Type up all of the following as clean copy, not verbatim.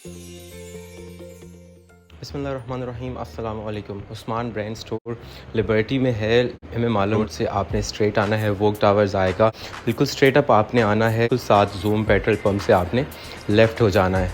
बिस्मिल्लाहिर्रहमानिर्रहीम अस्सलाम वालेकुम। उस्मान ब्रांड स्टोर लिबर्टी में है। हमें मालूम रोड से आपने स्ट्रेट आना है, वोक टावर्स आएगा, बिल्कुल स्ट्रेट अप आपने आना है, तो साथ जूम पेट्रोल पंप से आपने लेफ़्ट हो जाना है।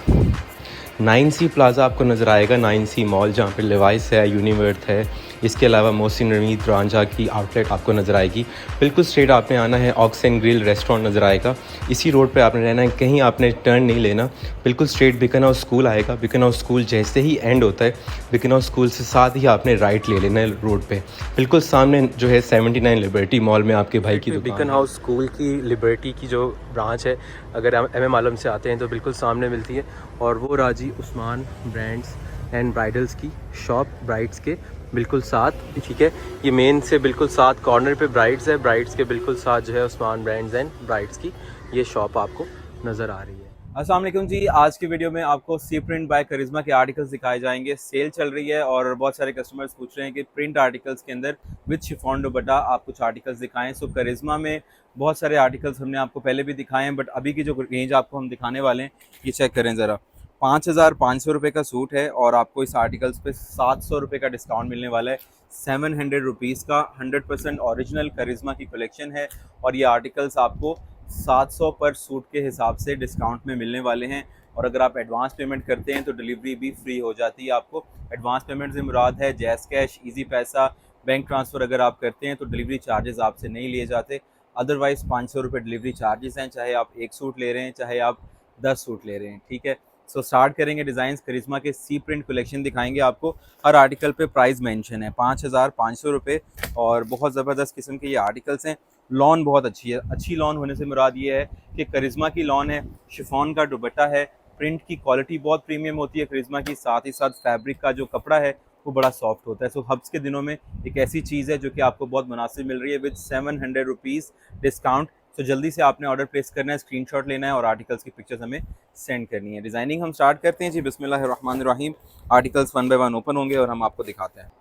9C प्लाज़ा आपको नज़र आएगा, 9C मॉल जहाँ पे लिवाइस है, यूनिवर्थ है, इसके अलावा मोहसिन रमीद रांझा की आउटलेट आपको नज़र आएगी। बिल्कुल स्ट्रेट आपने आना है, ऑक्स एंड ग्रिल रेस्टोरेंट नज़र आएगा, इसी रोड पे आपने रहना है, कहीं आपने टर्न नहीं लेना। बिल्कुल स्ट्रेट बिकन हाउस स्कूल आएगा, बिकन हाउस स्कूल जैसे ही एंड होता है, बिकन हाउस स्कूल से साथ ही आपने राइट ले लेना है रोड पे। बिल्कुल सामने जो है 79 लिबर्टी मॉल में आपके भाई की दुकान बिकन हाउस स्कूल की लिबर्टी की जो ब्रांच है, अगर हम एम आलम से आते हैं तो बिल्कुल सामने मिलती है, और वो राजी उस्मान ब्रांड्स एंड ब्राइडल्स की शॉप ब्राइड्स के बिल्कुल साथ, ठीक है। ये मेन से बिल्कुल साथ कॉर्नर पे ब्राइड्स है, ब्राइड्स के बिल्कुल साथ जो है उस्मान ब्रांड्स एंड ब्राइड्स की ये शॉप आपको नज़र आ रही है। अस्सलाम वालेकुम जी। आज की वीडियो में आपको सी प्रिंट बाय करिश्मा के आर्टिकल्स दिखाए जाएंगे। सेल चल रही है और बहुत सारे कस्टमर्स पूछ रहे हैं कि प्रिंट आर्टिकल्स के अंदर विद शिफॉन दुपट्टा आप कुछ आर्टिकल्स दिखाएं। सो करिश्मा में बहुत सारे आर्टिकल्स हमने आपको पहले भी दिखाए हैं, बट अभी की जो रेंज आपको हम दिखाने वाले हैं ये चेक करें ज़रा। 5,500 रुपये का सूट है और आपको इस आर्टिकल्स पे 700 रुपये का डिस्काउंट मिलने वाला है। 700 रुपीज़ का 100% ओरिजिनल करिश्मा की कलेक्शन है और ये आर्टिकल्स आपको 700 पर सूट के हिसाब से डिस्काउंट में मिलने वाले हैं। और अगर आप एडवांस पेमेंट करते हैं तो डिलीवरी भी फ्री हो जाती है आपको। एडवांस पेमेंट से मुराद है जैज़ कैश, इजी पैसा, बैंक ट्रांसफ़र अगर आप करते हैं तो डिलीवरी चार्जेस आपसे नहीं लिए जाते। अदरवाइज़ 500 रुपये डिलीवरी चार्जेस हैं, चाहे आप एक सूट ले रहे हैं चाहे आप 10 सूट ले रहे हैं, ठीक है। सो स्टार्ट करेंगे डिज़ाइंस करिश्मा के सी प्रिंट कलेक्शन दिखाएंगे आपको। हर आर्टिकल पे प्राइस मेंशन है 5,500 रुपये और बहुत ज़बरदस्त किस्म के ये आर्टिकल्स हैं। लॉन बहुत अच्छी है। अच्छी लॉन होने से मुराद ये है कि करिश्मा की लॉन है, शिफॉन का दुपट्टा है, प्रिंट की क्वालिटी बहुत प्रीमियम होती है करिश्मा की, साथ ही साथ फैब्रिक का जो कपड़ा है वो बड़ा सॉफ्ट होता है। सो हब्स के दिनों में एक ऐसी चीज़ है जो कि आपको बहुत मुनासिब मिल रही है विद 700 रुपीज़ डिस्काउंट। तो जल्दी से आपने ऑर्डर प्लेस करना है, स्क्रीनशॉट लेना है और आर्टिकल्स की पिक्चर्स हमें सेंड करनी है। डिज़ाइनिंग हम स्टार्ट करते हैं जी। बिस्मिल्लाहिर्रहमानिर्रहीम। आर्टिकल्स 1 बाय 1 ओपन होंगे और हम आपको दिखाते हैं।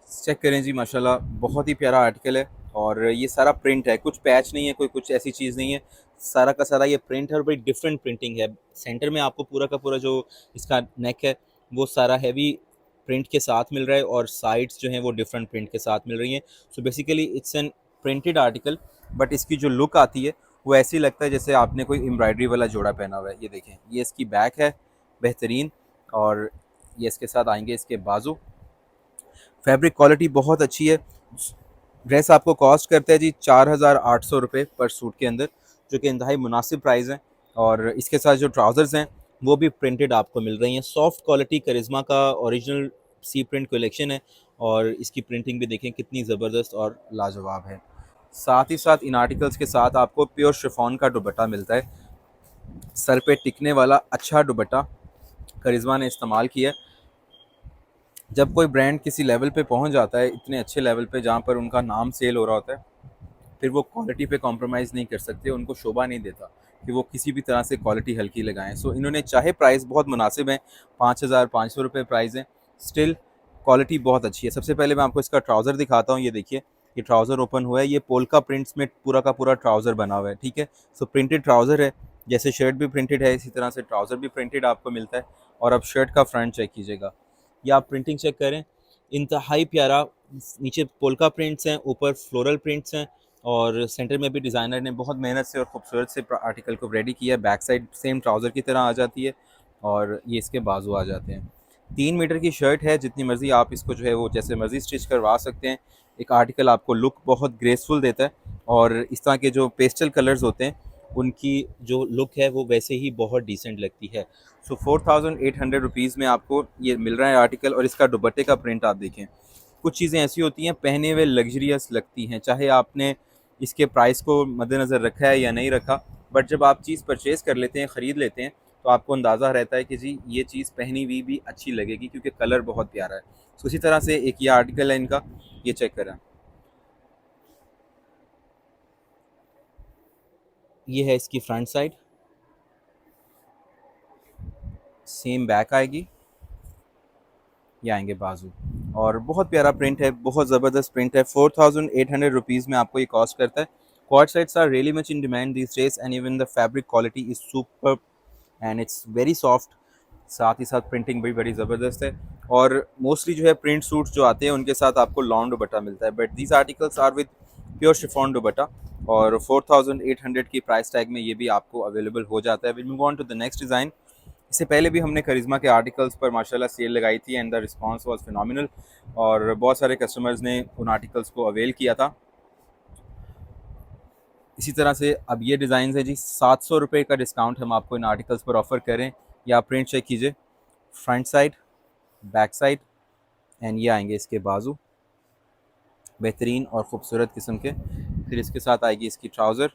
चेक करें जी, माशाल्लाह बहुत ही प्यारा आर्टिकल है और ये सारा प्रिंट है, कुछ पैच नहीं है, कोई कुछ ऐसी चीज़ नहीं है, सारा का सारा ये प्रिंट है और बड़ी डिफरेंट प्रिंटिंग है। सेंटर में आपको पूरा का पूरा जो इसका नेक है वो सारा हैवी प्रिंट के साथ मिल रहा है और साइड्स जो हैं वो डिफरेंट प्रिंट के साथ मिल रही हैं। So basically it's an printed article, but इसकी जो लुक आती है वो ऐसी लगता है जैसे आपने कोई एम्ब्रॉयडरी वाला जोड़ा पहना हुआ है। ये देखें, ये इसकी बैक है बेहतरीन और ये इसके साथ आएंगे इसके बाजू। फैब्रिक क्वालिटी बहुत अच्छी है। ड्रेस आपको कॉस्ट करता है जी 4,800 रुपये पर सूट के अंदर, जो कि इंतहाई मुनासिब प्राइस है। और इसके साथ जो ट्राउज़र्स हैं वो भी प्रिंटेड आपको मिल रही हैं। सॉफ्ट क्वालिटी करिश्मा का ओरिजिनल सी प्रिंट कलेक्शन है और इसकी प्रिंटिंग भी देखें कितनी ज़बरदस्त और लाजवाब है। साथ ही साथ इन आर्टिकल्स के साथ आपको प्योर शिफॉन का दुपट्टा मिलता है, सर पे टिकने वाला अच्छा दुपट्टा करिश्मा ने इस्तेमाल किया है। जब कोई ब्रांड किसी लेवल पे पहुंच जाता है, इतने अच्छे लेवल पे जहाँ पर उनका नाम सेल हो रहा होता है, फिर वो क्वालिटी पे कॉम्प्रोमाइज़ नहीं कर सकते, उनको शोभा नहीं देता कि वो किसी भी तरह से क्वालिटी हल्की लगाएं। सो इन्होंने चाहे प्राइस बहुत मुनासिब है, 5,500 रुपये प्राइस है, स्टिल क्वालिटी बहुत अच्छी है। सबसे पहले मैं आपको इसका ट्राउज़र दिखाता हूँ। ये देखिए, ये ट्राउज़र ओपन हुआ है, ये पोल्का प्रिंट्स में पूरा का पूरा ट्राउज़र बना हुआ है, ठीक है। सो प्रिंटेड ट्राउज़र है, जैसे शर्ट भी प्रिंटेड है इसी तरह से ट्राउज़र भी प्रिंटेड आपको मिलता है। और अब शर्ट का फ्रंट चेक कीजिएगा, या आप प्रिंटिंग चेक करें, इंतहाई प्यारा। नीचे पोल्का प्रिंट्स हैं, ऊपर फ्लोरल प्रिंट्स हैं और सेंटर में भी डिज़ाइनर ने बहुत मेहनत से और खूबसूरत से आर्टिकल को रेडी किया है। बैक साइड सेम ट्राउज़र की तरह आ जाती है और ये इसके बाजू आ जाते हैं। 3 मीटर की शर्ट है, जितनी मर्ज़ी आप इसको जो है वो जैसे मर्ज़ी स्टिच करवा सकते हैं। एक आर्टिकल आपको लुक बहुत ग्रेसफुल देता है और इस तरह के जो पेस्टल कलर्स होते हैं उनकी जो लुक है वो वैसे ही बहुत डिसेंट लगती है। सो 4,800 रुपीज़ में आपको ये मिल रहा है आर्टिकल। और इसका दुपट्टे का प्रिंट आप देखें, कुछ चीज़ें ऐसी होती हैं पहने हुए लग्जरियस लगती हैं, चाहे आपने इसके प्राइस को मद्देनज़र रखा है या नहीं रखा, बट जब आप चीज़ परचेज़ कर लेते हैं, ख़रीद लेते हैं, तो आपको अंदाज़ा रहता है कि जी ये चीज़ पहनी हुई भी अच्छी लगेगी क्योंकि कलर बहुत प्यारा है। तो इसी तरह से एक ये आर्टिकल है इनका, ये चेक करें, ये है इसकी फ्रंट साइड, सेम बैक आएगी, ये आएंगे बाजू और बहुत प्यारा प्रिंट है, बहुत ज़बरदस्त प्रिंट है। 4,800 रुपीज़ में आपको ये कॉस्ट करता है। Quad sets are really much in demand these days and even the fabric quality is super and it's very soft. साथ ही साथ प्रिंटिंग भी बड़ी ज़बरदस्त है। और मोस्टली जो है प्रिंट सूट्स जो आते हैं उनके साथ आपको लॉन्ग दुपट्टा मिलता है, but these articles are with pure chiffon dupatta, और 4800 की प्राइस टैग में ये भी आपको अवेलेबल हो जाता है। Will move on to the next design. इससे पहले भी हमने करिश्मा के आर्टिकल्स पर माशाल्लाह सेल लगाई थी and the response was phenomenal, और बहुत सारे कस्टमर्स ने उन आर्टिकल्स को अवेल किया था। इसी तरह से अब ये डिज़ाइन है जी, 700 रुपये का डिस्काउंट हम आपको इन आर्टिकल्स पर ऑफ़र करें। या आप प्रिंट चेक कीजिए, front side, back side, and ये आएंगे इसके बाजू, बेहतरीन और ख़ूबसूरत किस्म के। फिर इसके साथ आएगी इसकी ट्राउज़र,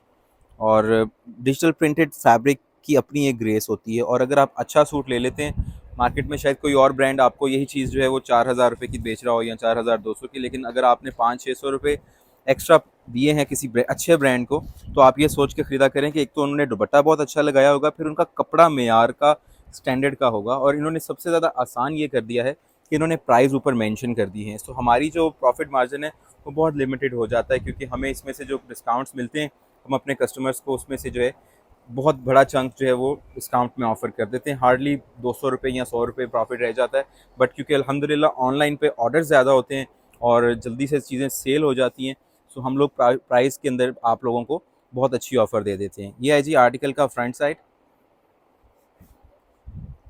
और डिजिटल प्रिंटेड फैब्रिक की अपनी एक ग्रेस होती है। और अगर आप अच्छा सूट ले लेते हैं, मार्केट में शायद कोई और ब्रांड आपको यही चीज़ जो है वो 4000 रुपये की बेच रहा हो या 4200 की, लेकिन अगर आपने 500-600 रुपये एक्स्ट्रा दिए हैं किसी अच्छे ब्रांड को, तो आप ये सोच के ख़रीदा करें कि एक तो उन्होंने दुपट्टा बहुत अच्छा लगाया होगा, फिर उनका कपड़ा मेयार का, स्टैंडर्ड का होगा, और इन्होंने सबसे ज़्यादा आसान ये कर दिया है कि इन्होंने प्राइस ऊपर मेंशन कर दी है। तो हमारी जो प्रॉफिट मार्जिन है वो बहुत लिमिटेड हो जाता है, क्योंकि हमें इसमें से जो डिस्काउंट्स मिलते हैं, हम अपने कस्टमर्स को उसमें से जो है बहुत बड़ा चंक जो है वो डिस्काउंट में ऑफ़र कर देते हैं। हार्डली 200 रुपये या 100 रुपये प्रॉफिट रह जाता है, बट क्योंकि अल्हम्दुलिल्लाह ऑनलाइन पे ऑर्डर ज़्यादा होते हैं और जल्दी से चीज़ें सेल हो जाती हैं, सो हम लोग प्राइस के अंदर आप लोगों को बहुत अच्छी ऑफ़र दे देते हैं। ये है जी आर्टिकल का फ्रंट साइड,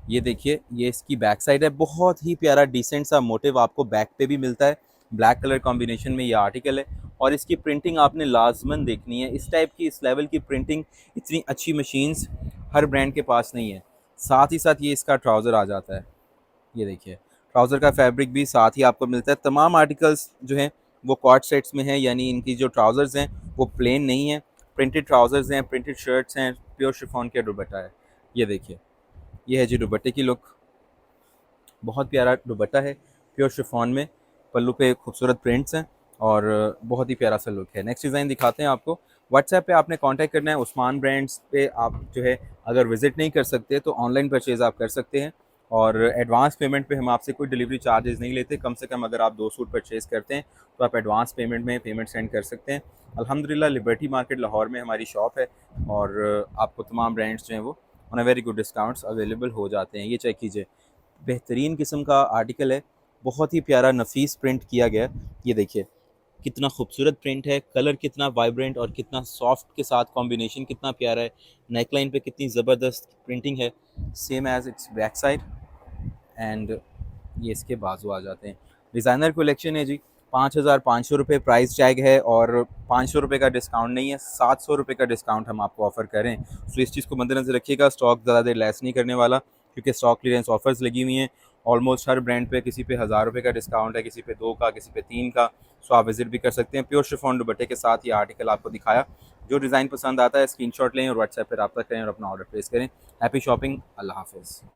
ये देखिए, ये इसकी बैक साइड है। बहुत ही प्यारा डिसेंट सा मोटिव आपको बैक पे भी मिलता है, ब्लैक कलर कॉम्बिनेशन में ये आर्टिकल है। और इसकी प्रिंटिंग आपने लाजमन देखनी है, इस टाइप की, इस लेवल की प्रिंटिंग इतनी अच्छी मशीन्स हर ब्रांड के पास नहीं है। साथ ही साथ ये इसका ट्राउज़र आ जाता है, ये देखिए, ट्राउज़र का फैब्रिक भी साथ ही आपको मिलता है। तमाम आर्टिकल्स जो हैं वो क्वाड सेट्स में हैं, यानी इनकी जो ट्राउज़र्स हैं वो प्लेन नहीं है, प्रिंटेड ट्राउज़र्स हैं, प्रिंटेड शर्ट्स हैं, प्योर शिफॉन का दुपट्टा है। ये देखिए, ये है जी दुपट्टे की लुक, बहुत प्यारा दुपट्टा है प्योर शिफॉन में, पल्लू पे खूबसूरत प्रिंट्स हैं और बहुत ही प्यारा सा लुक है। नेक्स्ट डिज़ाइन दिखाते हैं आपको। व्हाट्सएप पे आपने कांटेक्ट करना है, उस्मान ब्रांड्स पे आप जो है अगर विज़िट नहीं कर सकते तो ऑनलाइन परचेज़ आप कर सकते हैं, और एडवांस पेमेंट पे हम आपसे कोई डिलीवरी चार्जेस नहीं लेते। कम से कम अगर आप 2 सूट परचेज़ करते हैं तो आप एडवांस पेमेंट में पेमेंट सेंड कर सकते हैं। अल्हम्दुलिल्लाह लिबर्टी मार्केट लाहौर में हमारी शॉप है, और आपको तमाम ब्रांड्स जो हैं वो on a very good discounts available हो जाते हैं। ये चेक कीजिए, बेहतरीन किस्म का आर्टिकल है, बहुत ही प्यारा नफीस प्रिंट किया गया। ये देखिए कितना खूबसूरत प्रिंट है, कलर कितना वाइब्रेंट और कितना सॉफ्ट के साथ कॉम्बिनेशन कितना प्यारा है, नेकलाइन पे कितनी ज़बरदस्त प्रिंटिंग है, same as it's back side, and ये इसके बाजू आ जाते हैं। डिज़ाइनर कलेक्शन है जी, 5500 रुपये प्राइस टैग है, और 500 रुपये का डिस्काउंट नहीं है, 700 रुपये का डिस्काउंट हम आपको ऑफ़र करें। सो इस चीज़ को मद्देनज़र रखिएगा, स्टॉक ज़्यादा देर लेस नहीं करने वाला, क्योंकि स्टॉक क्लियरेंस ऑफर्स लगी हुई हैं। ऑलमोस्ट हर ब्रांड पे किसी पे 1000 रुपये का डिस्काउंट है, किसी पे 2 का, किसी पे 3 का। सो आप विज़िट भी कर सकते हैं। प्योर शिफॉन दुपट्टे के साथ ये आर्टिकल आपको दिखाया। जो डिज़ाइन पसंद आता है स्क्रीनशॉट लें और व्हाट्सएप पर रब्ता करें और अपना ऑर्डर प्लेस करें। हैप्पी शॉपिंग, अल्लाह हाफ़िज़।